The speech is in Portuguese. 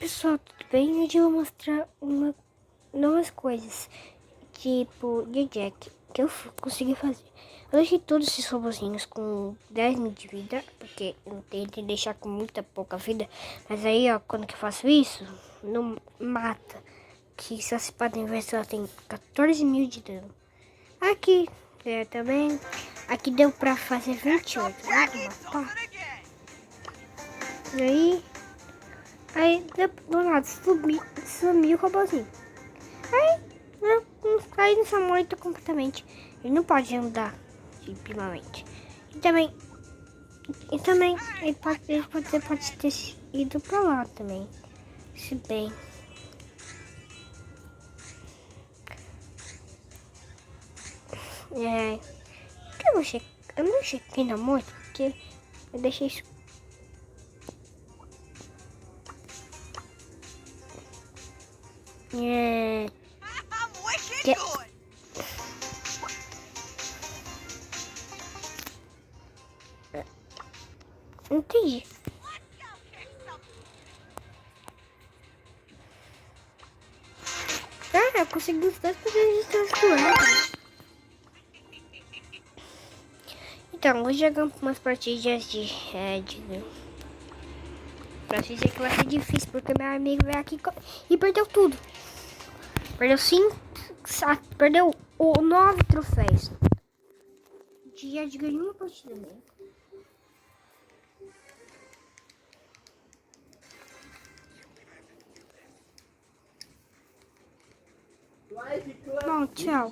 Pessoal, tudo bem? Hoje eu vou mostrar novas coisas, tipo de Jack, que eu consegui fazer. Eu deixei todos esses robozinhos com 10 mil de vida, porque eu tentei deixar com muita pouca vida, mas aí, ó, quando que eu faço isso, não mata. Que se vocês podem ver, ela tem 14 mil de dano. Aqui, também, aqui deu pra fazer 28, né? E aí do nada sumiu o robôzinho. Aí nessa morto completamente. Ele não pode andar, simplesmente. E também ele pode ter ido pra lá também. Se bem. É. Eu não chequei na morte porque eu deixei isso. É. Que, não entendi. Ah, eu consegui os dois poderes de transformar. Então, vou jogar umas partidinhas de pra dizer que vai ser difícil, porque meu amigo veio aqui e perdeu tudo. Perdeu 5, perdeu 9 troféus. De Edgar em uma partida mesmo. Bom, tchau.